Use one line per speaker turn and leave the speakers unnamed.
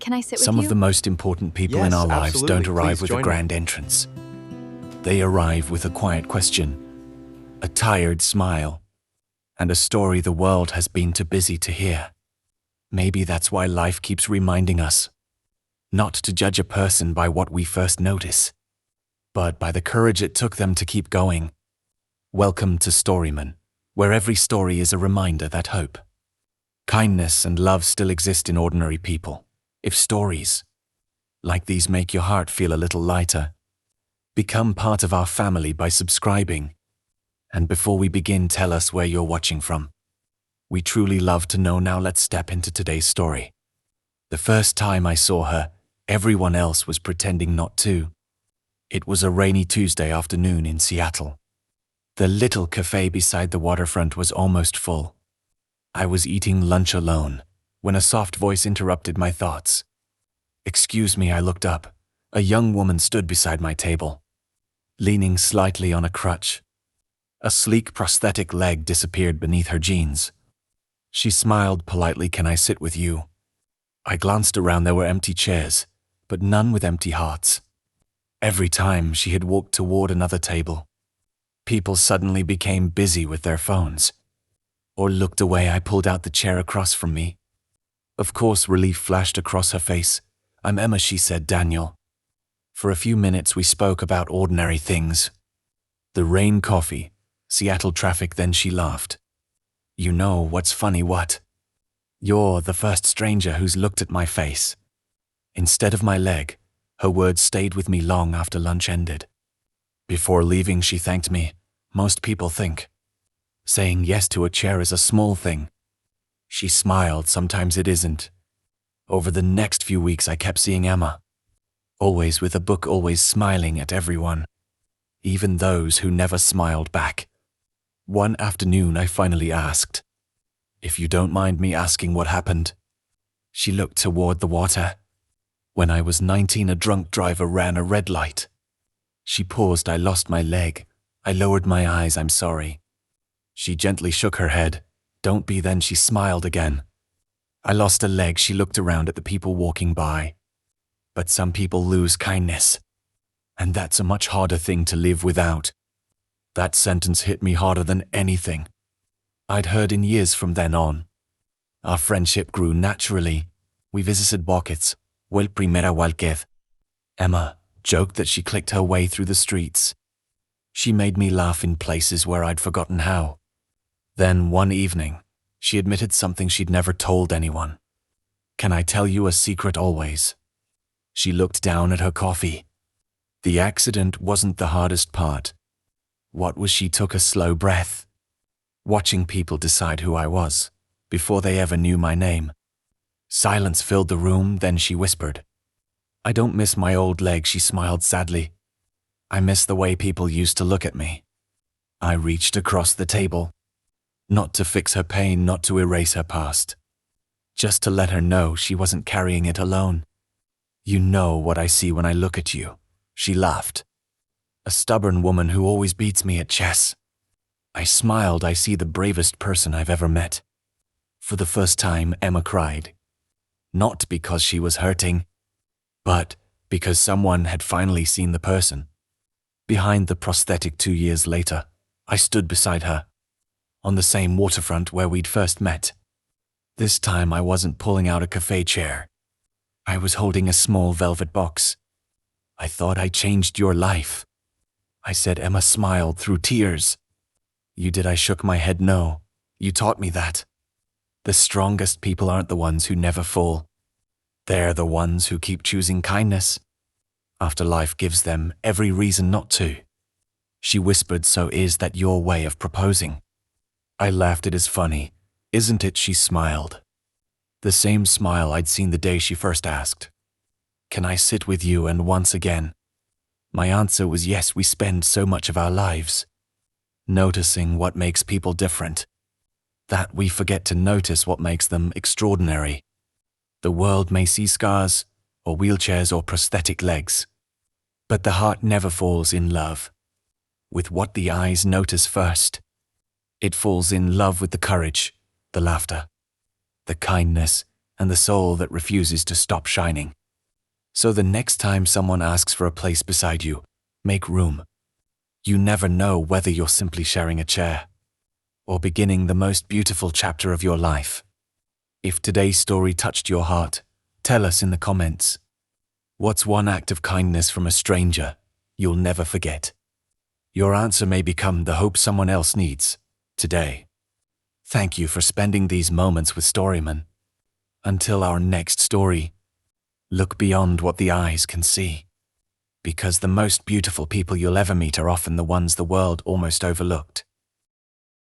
Can I sit with you?
Some of the most important people in
Yes,
our lives
absolutely.
don't arrive
Please
with a
join me.
grand entrance. They arrive with a quiet question, a tired smile, and a story the world has been too busy to hear. Maybe that's why life keeps reminding us not to judge a person by what we first notice, but by the courage it took them to keep going. Welcome to StoryMun, where every story is a reminder that hope, kindness, and love still exist in ordinary people. If stories like these make your heart feel a little lighter, become part of our family by subscribing. And before we begin, tell us where you're watching from. We truly love to know. Now let's step into today's story. The first time I saw her, everyone else was pretending not to. It was a rainy Tuesday afternoon in Seattle. The little cafe beside the waterfront was almost full. I was eating lunch alone when a soft voice interrupted my thoughts. "Excuse me," I looked up. A young woman stood beside my table, leaning slightly on a crutch. A sleek prosthetic leg disappeared beneath her jeans. She smiled politely. "Can I sit with you?" I glanced around. There were empty chairs, but none with empty hearts. Every time she had walked toward another table, people suddenly became busy with their phones or looked away. I pulled out the chair across from me. Of course, relief flashed across her face. "I'm Emma," she said. "Daniel." For a few minutes we spoke about ordinary things. The rain, coffee, Seattle traffic. Then she laughed. "You know what's funny, what? You're the first stranger who's looked at my face instead of my leg." Her words stayed with me long after lunch ended. Before leaving, she thanked me. Most people think saying yes to a chair is a small thing. She smiled. Sometimes it isn't. Over the next few weeks, I kept seeing Emma, always with a book, always smiling at everyone, even those who never smiled back. One afternoon, I finally asked, "If you don't mind me asking, what happened?" She looked toward the water. "When I was 19, a drunk driver ran a red light." She paused. "I lost my leg." I lowered my eyes. "I'm sorry." She gently shook her head. "Don't be." Then she smiled again. "I lost a leg." She looked around at the people walking by. "But some people lose kindness, and that's a much harder thing to live without." That sentence hit me harder than anything I'd heard in years. From then on, our friendship grew naturally. We visited pockets. "Well, primera vez." Emma joked that she clicked her way through the streets. She made me laugh in places where I'd forgotten how. Then one evening, she admitted something she'd never told anyone. "Can I tell you a secret?" "Always." She looked down at her coffee. "The accident wasn't the hardest part." What was? She took a slow breath. "Watching people decide who I was before they ever knew my name." Silence filled the room. Then she whispered, "I don't miss my old leg." She smiled sadly. "I miss the way people used to look at me." I reached across the table, not to fix her pain, not to erase her past, just to let her know she wasn't carrying it alone. "You know what I see when I look at you," she laughed. "A stubborn woman who always beats me at chess." I smiled. "I see the bravest person I've ever met." For the first time, Emma cried. Not because she was hurting, but because someone had finally seen the person behind the prosthetic. 2 years later, I stood beside her on the same waterfront where we'd first met. This time I wasn't pulling out a cafe chair. I was holding a small velvet box. "I thought I changed your life," I said. Emma smiled through tears. "You did." I shook my head. "No, you taught me that. The strongest people aren't the ones who never fall. They're the ones who keep choosing kindness after life gives them every reason not to." She whispered, "So is that your way of proposing?" I laughed. "It is funny, isn't it?" She smiled. The same smile I'd seen the day she first asked, "Can I sit with you?" And once again, my answer was yes. We spend so much of our lives noticing what makes people different that we forget to notice what makes them extraordinary. The world may see scars or wheelchairs or prosthetic legs, but the heart never falls in love with what the eyes notice first. It falls in love with the courage, the laughter, the kindness, and the soul that refuses to stop shining. So the next time someone asks for a place beside you, make room. You never know whether you're simply sharing a chair or beginning the most beautiful chapter of your life. If today's story touched your heart, tell us in the comments. What's one act of kindness from a stranger you'll never forget? Your answer may become the hope someone else needs today. Thank you for spending these moments with StoryMun. Until our next story, look beyond what the eyes can see. Because the most beautiful people you'll ever meet are often the ones the world almost overlooked.